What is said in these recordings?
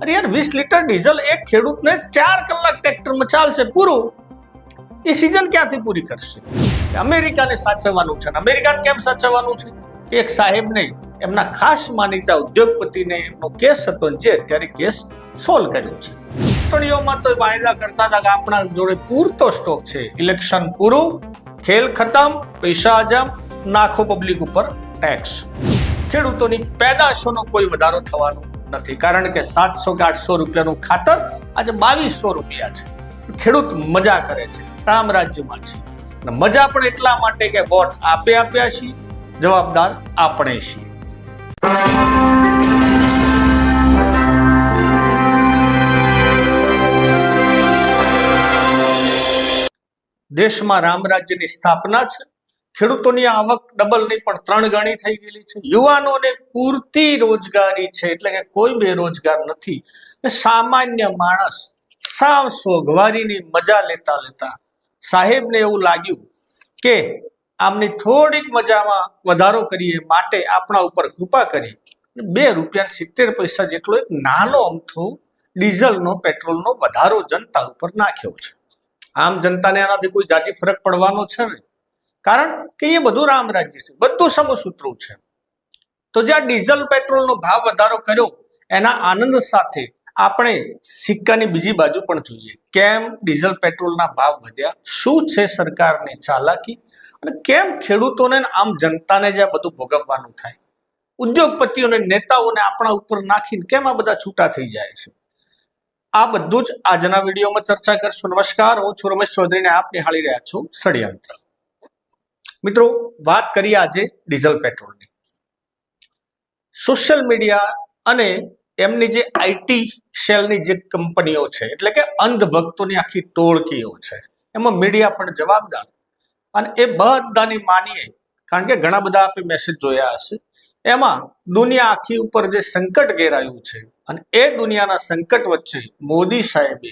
अरे यार 20 litre diesel एक ખેડૂતને 4 કલાક ટ્રેક્ટરમાં ચાલશે પૂરું. એ સીઝન ક્યાંથી પૂરી કરશે? અમેરિકાને સાચવવાનું છે. અમેરિકાને કેમ સાચવવાનું છે? એક સાહેબને એમના ખાસ માનીતા ઉદ્યોગપતિને એમનો કેસ હતો, જે અત્યારે કેસ સોલ્વ કર્યો છે. ચૂંટણીઓમાં તો વાયદા કરતા હતા કે આપણા જોડે પૂરતો સ્ટોક છે, ઇલેક્શન પૂરું, ખેલ ખતમ, પૈસા હજમ, નાખો પબ્લિક ઉપર ટેક્સ. ખેડૂતોની પેદાશોનો કોઈ વધારો થવાનો નથી, કારણ કે 700 કે 800 રૂપિયાનું ખાતર આજે 2200 રૂપિયા છે. ખેડૂત મજા કરે છે, રામ રાજ્યમાં છે. અને મજા પણ એટલા માટે કે વોટ આપ્યા છીએ, જવાબદાર આપણે છીએ. દેશમાં રામ રાજ્યની સ્થાપના છે. ખેડૂતોની આવક ડબલ નહીં પણ 3 ગણી થઈ ગયેલી છે. યુવાનોને પૂરતી રોજગારી છે, એટલે કે કોઈ બેરોજગાર નથી. સામાન્ય માણસ સાવ સોગવારીની મજા લેતા લેતા સાહેબને એવું લાગ્યું કે આમની થોડીક મજામાં વધારો કરીએ, માટે આપણા ઉપર કૃપા કરી ₹2.70 જેટલો એક નાનો અમથો ડીઝલનો પેટ્રોલનો વધારો જનતા ઉપર નાખ્યો છે. આમ જનતાને આનાથી કોઈ જાજી ફરક પડવાનો છે ને, કારણ કે એ બધું રામ રાજ્ય છે, બધું સમસૂત્રું છે. તો જ્યાં ડીઝલ પેટ્રોલનો ભાવ વધારો કર્યો, એના આનંદ સાથે આપણે સિક્કાની બીજી બાજુ પણ જોઈએ. કેમ ડીઝલ પેટ્રોલના ભાવ વધ્યા, શું છે સરકારની ચાલાકી, અને કેમ ખેડૂતોને આમ જનતાને જ્યાં બધું ભોગવવાનું થાય, ઉદ્યોગપતિઓને નેતાઓને આપણા ઉપર નાખીને કેમ આ બધા છૂટા થઈ જાય છે. આ બધું જ આજના વિડીયોમાં ચર્ચા કરશું. નમસ્કાર, હું છું રમેશ ચૌધરી ને આપ નિહાળી રહ્યા છો ષડયંત્ર. મિત્રો, વાત કરીએ આજે ડીઝલ પેટ્રોલની. સોશિયલ મીડિયા અને એમની જે આઈટી સેલની જે કંપનીઓ છે, એટલે કે અંધભક્તોની આખી ટોળકીઓ છે, એમાં મીડિયા પણ જવાબદાર. અને એ બધાની માનીએ, કારણ કે ઘણા બધા આપણે મેસેજ જોયા હશે, એમાં દુનિયા આખી ઉપર જે સંકટ ઘેરાયું છે, અને એ દુનિયાના સંકટ વચ્ચે મોદી સાહેબે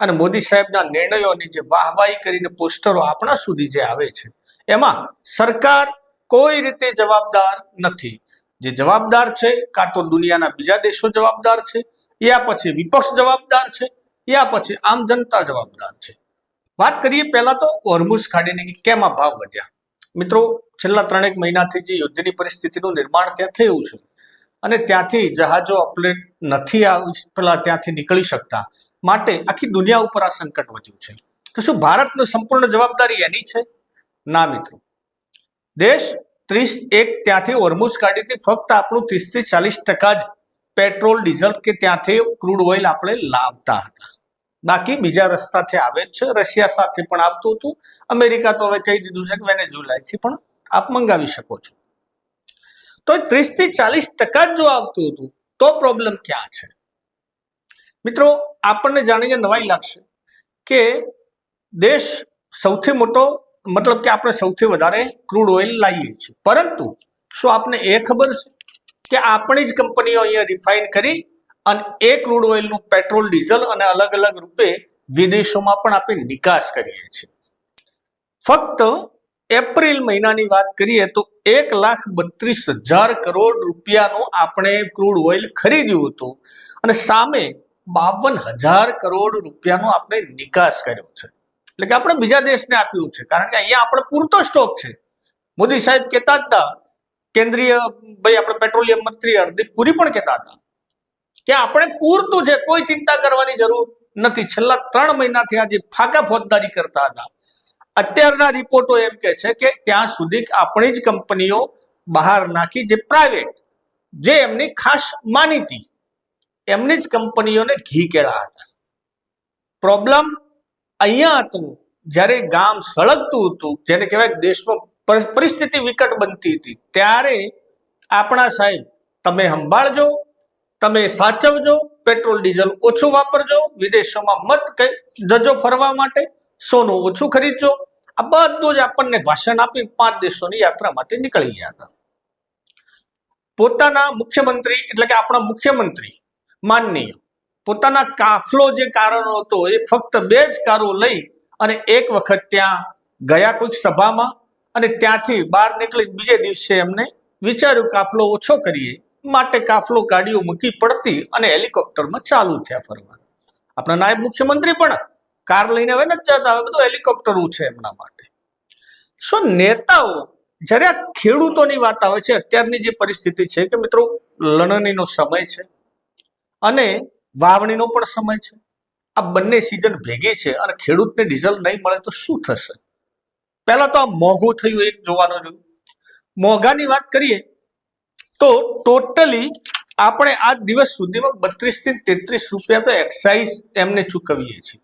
અને મોદી સાહેબના નિર્ણયોની જે વાહવાહી કરીને પોસ્ટરો આપણા સુધી જે આવે છે, એમાં સરકાર કોઈ રીતે જવાબદાર નથી. જે જવાબદાર છે, કાં તો દુનિયાના બીજા દેશો જવાબદાર છે, યા પછી વિપક્ષ જવાબદાર છે, યા પછી આમ જનતા જવાબદાર છે. વાત કરીએ પહેલા તો હોર્મુઝ ખાડીની, કેમ આ ભાવ વધ્યા. મિત્રો, છેલ્લા 3 મહિનાથી જે યુદ્ધની પરિસ્થિતિનું નિર્માણ ત્યાં થયું છે, અને ત્યાંથી જહાજો અપલેટ નથી પેલા ત્યાંથી નીકળી શકતા, માટે આખી દુનિયા ઉપર આ સંકટ વધ્યું છે. તો શું ભારતની સંપૂર્ણ જવાબદારી એની છે? ના મિત્રો, દેશ 31 ત્યાંથી હોર્મુઝ ખાડીથી ફક્ત આપણું 30 થી 40% જ પેટ્રોલ ડીઝલ કે ત્યાંથી ક્રૂડ ઓઇલ આપણે લાવતા હતા. બાકી બીજા રસ્તાથી આવે છે. રશિયા સાથે પણ આવતું હતું. અમેરિકા તો હવે કહી દીધું છે કે વેનેઝુએલાથી પણ આપ મંગાવી શકો છો. તો 30 થી 40% જ જો આવતું હતું, તો પ્રોબ્લેમ ક્યાં છે? મિત્રો, આપણને જાણીને નવાઈ લાગશે કે દેશ સૌથી મોટો, મતલબ કે આપણે સૌથી વધારે ક્રૂડ ઓઇલ લાવીએ છીએ, પરંતુ શું આપને એ ખબર છે કે આપણી જ કંપનીઓ અહીંયા રિફાઇન કરી અને એ ક્રૂડ ઓઇલનું પેટ્રોલ, ડીઝલ અને અલગ અલગ રૂપે વિદેશોમાં પણ આપણે નિકાસ કરીએ છીએ. ફક્ત એપ્રિલ મહિનાની વાત કરીએ તો 1,32,000 કરોડ રૂપિયાનું આપણે ક્રૂડ ઓઇલ ખરીદ્યું હતું, અને સામે 52,000 કરોડ રૂપિયાનો આપણે નિકાસ કર્યો છે. એટલે કે આપણે બીજા દેશને આપ્યું છે, કારણ કે અહીંયા આપણે પૂરતો સ્ટોક છે. મોદી સાહેબ કહેતા હતા, કેન્દ્રીય ભાઈ આપણે પેટ્રોલિયમ મંત્રી હરદીપ પુરી પણ કહેતા હતા કે આપણે પૂરતું છે, કોઈ ચિંતા કરવાની જરૂર નથી. છેલ્લા 3 મહિનાથી આજે ફાકા ફોજદારી કરતા હતા. અત્યારના રિપોર્ટો એમ કે છે કે ત્યાં સુધી આપણી જ કંપનીઓ બહાર નાખી, જે પ્રાઇવેટ, જે એમની ખાસ માનીતી, એમની જ કંપનીઓને ઘી કેળા હતા. પ્રોબ્લેમ અહીંયા હતું જ્યારે ગામ સળગતું હતું, જેને કહેવાય દેશમાં પરિસ્થિતિ વિકટ બનતી હતી, ત્યારે આપણા સાહેબ તમે સંભાળજો, તમે સાચવજો, પેટ્રોલ ડીઝલ ઓછું વાપરજો, વિદેશોમાં મત જજો ફરવા માટે, સોનું ઓછું ખરીદજો. આ બધું જ આપણને ભાષણ આપી 5 દેશોની યાત્રા માટે નીકળી ગયા હતા. પોતાના મુખ્યમંત્રી, એટલે કે આપણા મુખ્યમંત્રી માનનીય, પોતાના કાફલો જે કારણો હતો, એ ફક્ત 2 જ કારો લઈ અને એક વખત ત્યાં ગયા કોઈક સભામાં, અને ત્યાંથી બહાર નીકળી બીજે દિવસે એમને વિચાર્યું કાફલો ઓછો કરીએ, માટે કાફલો ગાડીઓ મૂકી પડતી અને હેલિકોપ્ટરમાં ચાલુ થયા ફરવા. આપણા નાયબ મુખ્યમંત્રી પણ કાર લઈને હવે નથી જતા, હવે બધું હેલિકોપ્ટરું છે એમના માટે. શું નેતાઓ જ્યારે આ ખેડૂતોની વાત આવે છે, અત્યારની જે પરિસ્થિતિ છે કે મિત્રો લણણીનો સમય છે અને વાવણીનો પણ સમય છે, આ બંને સિઝન ભેગી છે અને ખેડૂતને ડીઝલ નહીં મળે તો શું થશે? પહેલા તો આ મોંઘું થયું એક જોવાનું જોયું. મોંઘાની વાત કરીએ તો ટોટલી આપણે આ દિવસ સુધીમાં 32 થી 33 રૂપિયા તો એક્સાઇઝ એમને ચૂકવીએ છીએ.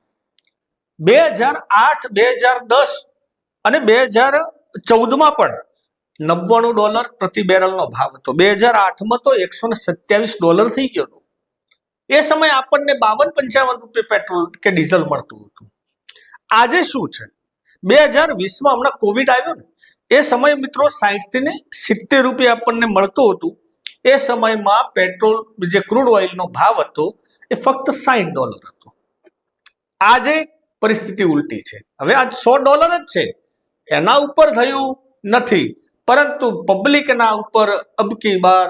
2008, 2010 અને 2014માં પણ $90 પ્રતિ બેરલનો ભાવ હતો. 2008માં તો $127 થઈ ગયો હતો. એ સમયે આપણને 52-55 રૂપિયા પેટ્રોલ કે ડીઝલ મળતું હતું. આજે શું છે? 2020માં હમણાં કોવિડ આવ્યો ને, એ સમયે મિત્રો 60 થી 70 રૂપિયા આપણને મળતું હતું. એ સમયમાં પેટ્રોલ જે ક્રૂડ ઓઇલનો ભાવ હતો એ ફક્ત $60 હતો. આજે પરિસ્થિતિ ઉલટી છે. હવે આજ $100 જ છે, એના ઉપર થયું નથી, પરંતુ પબ્લિકના ઉપર અબકી બાર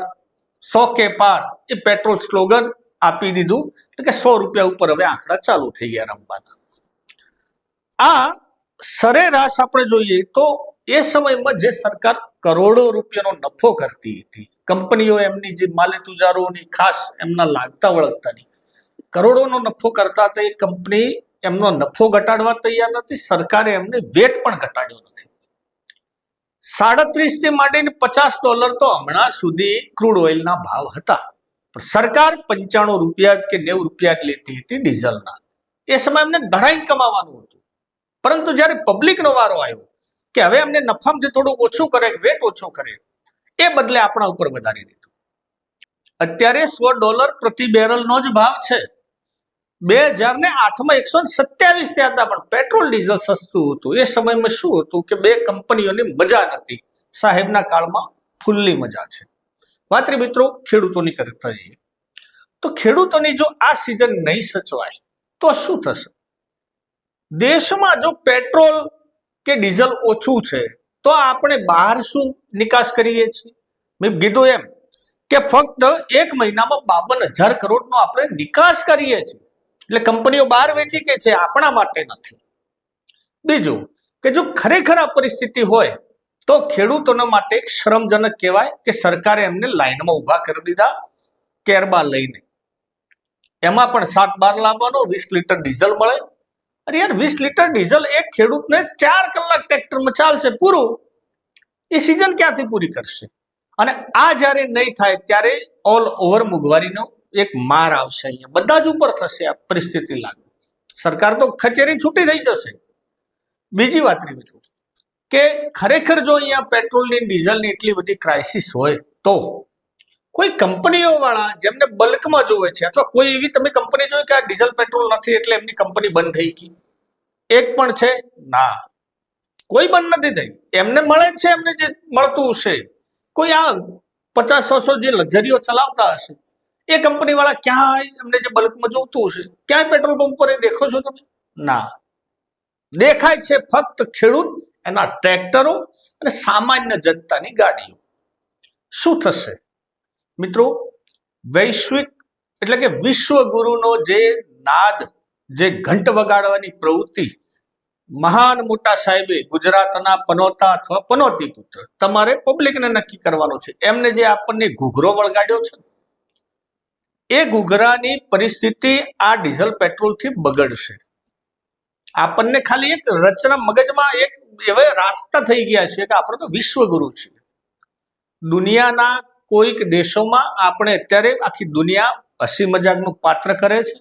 100 કે પાર એ પેટ્રોલ સ્લોગન આપી દીધું, એટલે કે 100 રૂપિયા ઉપર હવે આંકડા ચાલુ થઈ ગયા રમવાના. આ સરેરાશ આપણે જોઈએ તો એ સમયમાં જે સરકાર કરોડો રૂપિયાનો નફો કરતી હતી, કંપનીઓ એમની જે માલે તુજારોની ખાસ એમના લાગતા વળગતાની કરોડોનો નફો કરતા હતા, એ કંપની એમનો નફો ઘટાડવા તૈયાર નથી. સરકારે એમને વેટ પણ ઘટાડ્યો નથી. 37 થી માંડીને $50 તો હમણાં સુધી ક્રૂડ ઓઇલના ભાવ હતા, પણ સરકાર 95 રૂપિયા કે 90 રૂપિયા લેતી હતી ડીઝલના. એ સમય એમને ધરાઈને કમાવાનું હતું. પરંતુ જ્યારે પબ્લિકનો વારો આવ્યો કે હવે એમને નફામાંથી થોડું ઓછું કરે, વેટ ઓછો કરે, એ બદલે આપણા ઉપર વધારી દીધું. અત્યારે $100 પ્રતિ બેરલનો જ ભાવ છે. 2008માં 127 થયા હતા, પણ પેટ્રોલ ડીઝલ સસ્તું હતું. એ સમયમાં શું હતું કે બે કંપનીઓની મજા નથી, સાહેબના કાળમાં ફૂલ્લી મજા છે. માત્ર મિત્રો ખેડૂતોની કરતા જઈએ તો ખેડૂતોની જો આ સિઝન નહીં સચવાય તો શું થશે? દેશમાં જો પેટ્રોલ કે ડીઝલ ઓછું છે તો આપણે બહાર શું નિકાસ કરીએ છીએ? મેં કીધું એમ કે ફક્ત એક મહિનામાં 52,000 કરોડનો આપણે નિકાસ કરીએ છીએ. એટલે કંપનીઓ બહાર વેચી કે છે, આપણા માટે નથી. બીજું કે જો ખરેખર આ પરિસ્થિતિ હોય તો ખેડૂતોના માટે એક શરમજનક કહેવાય કે સરકારે એમને લાઈનમાં ઉભા કરી દીધા કેરબા લઈને. એમાં પણ 7-12 લાવવાનો, 20 લીટર ડીઝલ મળે. અરે યાર, 20 લીટર ડીઝલ એક ખેડૂતને 4 કલાક ટ્રેક્ટરમાં ચાલશે પૂરું. એ સિઝન ક્યાંથી પૂરી કરશે? અને આ જ્યારે નહીં થાય ત્યારે ઓલ ઓવર મોંઘવારીનો એક માર આવશે. અહીંયા બધા જ ઉપર થશે આ પરિસ્થિતિ લાગુ. સરકાર તો ખચેરી છૂટી થઈ જશે. બીજી વાત મિત્રો કે ખરેખર જો અહીંયા પેટ્રોલની ડીઝલની એટલી બધી ક્રાઇસિસ હોય તો કોઈ કંપનીઓ વાળા જેમને બલ્કમાં જોવે છે, અથવા કોઈ એવી તમે કંપની જોઈ કે આ ડીઝલ પેટ્રોલ નથી એટલે એમની કંપની બંધ થઈ ગઈ? એક પણ છે? ના, કોઈ બંધ નથી થઈ. એમને મળે જ છે, એમને જે મળતું હશે. કોઈ આ 50-100 જે લક્ઝરીઓ ચલાવતા હશે એ કંપની વાળા ક્યાંય એમને જે બલ્કમાં જોતું હશે ક્યાંય પેટ્રોલ પંપ પર એ દેખો છો તમે? ના, દેખાય છે ફક્ત ખેડૂત, એના ટ્રેક્ટરો અને સામાન્ય જનતાની ગાડીઓ. શું થશે મિત્રો? વૈશ્વિક એટલે કે વિશ્વગુરુનો જે નાદ, જે ઘંટ વગાડવાની પ્રવૃત્તિ મહાન મોટા સાહેબે ગુજરાતના પનોતા અથવા પનોતી પુત્ર, તમારે પબ્લિકને નક્કી કરવાનો છે, એમને જે આપણને ઘૂઘરો વળગાડ્યો છે, એ ઘૂઘરાની પરિસ્થિતિ આ ડીઝલ પેટ્રોલથી બગડશે. આપણને ખાલી એક રચના મગજમાં એક એવા રાસ્તા થઈ ગયા છે કે આપણે તો વિશ્વગુરુ છીએ. દુનિયાના કોઈક દેશોમાં આપણે અત્યારે આખી દુનિયા હસી મજાકનું પાત્ર કરે છે,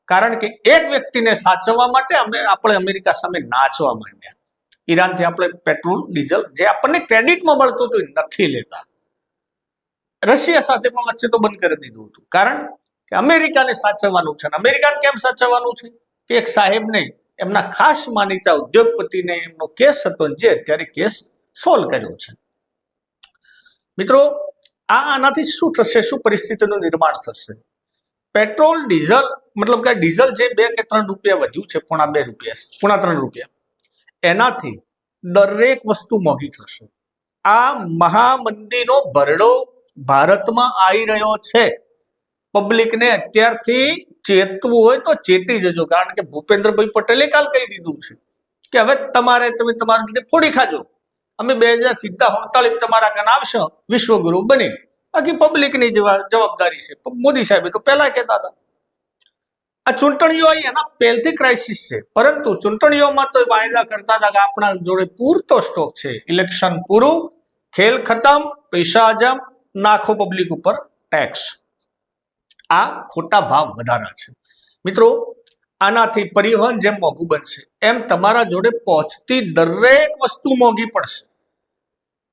કારણ કે એક વ્યક્તિને સાચવવા માટે આપણે અમેરિકા સામે નાચવા માંડ્યા. ઈરાનથી આપણે પેટ્રોલ ડીઝલ જે આપણને ક્રેડિટમાં મળતું હતું નથી લેતા. રશિયા સાથે પણ વચ્ચે તો બંધ કરી દીધું હતું, કારણ કે અમેરિકાને સાચવવાનું છે. અમેરિકાને કેમ સાચવવાનું છે કે એક સાહેબને, એમના ખાસ માનીતા ઉદ્યોગપતિને એમનો કેસ હતો, જે અત્યારે કેસ સોલ્વ કર્યો છે. મિત્રો આનાથી શું થશે? શું પરિસ્થિતિનું નિર્માણ થશે? પેટ્રોલ ડીઝલ મતલબ કે ડીઝલ જે 2 કે 3 રૂપિયા વધ્યું છે, 3 રૂપિયા, એનાથી દરેક વસ્તુ મોંઘી થશે. આ મહામંદીનો ભરડો ભારતમાં આવી રહ્યો છે. પબ્લિકને અત્યારથી ચેતવું હોય તો ચેતી જજો, કારણ કે ભૂપેન્દ્રભાઈ પટેલે કાલ કહી દીધું છે કે હવે તમે તમારી રીતે ફોડી ખાજો, અમે 2047 તમારા કાન આવશો વિશ્વગુરુ બની. બાકી પબ્લિકની જવાબદારી છે. મોદી સાહેબે તો પહેલા કહેતા હતા. આ ચૂંટણીઓ આવી એના પહેલથી ક્રાઇસિસ છે, પરંતુ ચૂંટણીઓમાં તો વાયદા કરતા હતા કે આપણા જોડે પૂરતો સ્ટોક છે, ઇલેક્શન પૂરું, ખેલ ખતમ, પૈસા હજમ, નાખો પબ્લિક ઉપર ટેક્સ. આ ખોટા ભાવ વધારા છે મિત્રો. આનાથી પરિવહન જેમ મોંઘું બનશે એમ તમારા જોડે પહોંચતી દરેક વસ્તુ મોંઘી પડશે.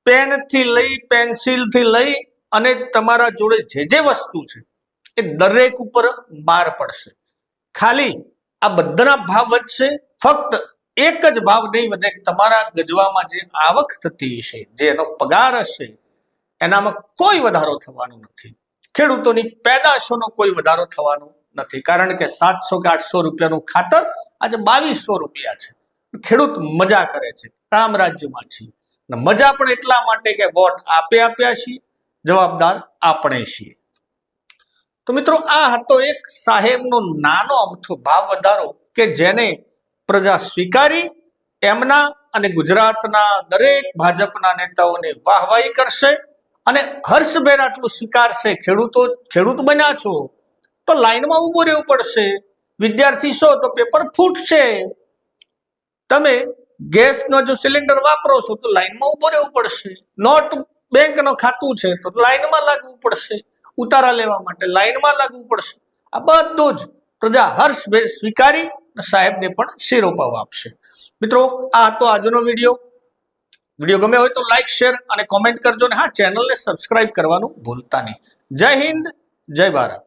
પેનથી લઈ, પેન્સિલથી લઈ અને તમારા જોડે જે વસ્તુ છે એ દરેક ઉપર માર પડશે. ખાલી આ બધાના ભાવ વધશે, ફક્ત એક જ ભાવ નહીં વધે, તમારા ગજવામાં જે આવક થતી હશે, જે એનો પગાર હશે, એનામાં કોઈ વધારો થવાનો નથી. ખેડૂતોની પેદાશોનો કોઈ વધારો થવાનો નથી, કારણ કે 700 કે 800 રૂપિયાનું ખાતર આજે 2200 રૂપિયા છે. ખેડૂત મજા કરે છે, કામ રાજ્યમાં છે. મજા પણ એટલા માટે કે વોટ આપ્યા છીએ, જવાબદાર આપણે છીએ. તો મિત્રો, આ હતો એક સાહેબનો નાનો અમથો ભાવ વધારો કે જેને પ્રજા સ્વીકારી, એમના અને ગુજરાતના દરેક ભાજપના નેતાઓને વાહવાહી કરશે અને હર્ષભેર આટલું સ્વીકારશે. ખેડૂત બન્યા છો તો લાઈનમાં ઉભું રહેવું પડશે, વિદ્યાર્થી છો તો પેપર ફૂટશે, તમે ગેસનો જો સિલિન્ડર વાપરો છો તો લાઈનમાં ઉભું રહેવું પડશે, નોટ બેંકનું ખાતું છે તો લાઈનમાં લાગવું પડશે, ઉતારા લેવા માટે લાઈનમાં લાગવું પડશે. આ બધું જ પ્રજા હર્ષભેર સ્વીકારી સાહેબને પણ શિરોપાવ આપશે. મિત્રો, આ હતો આજનો વિડીયો ગમે હોય તો લાઈક, શેર અને કોમેન્ટ કરજો. ને હા, ચેનલને સબસ્ક્રાઇબ કરવાનું ભૂલતા નહીં. જય હિન્દ, જય ભારત.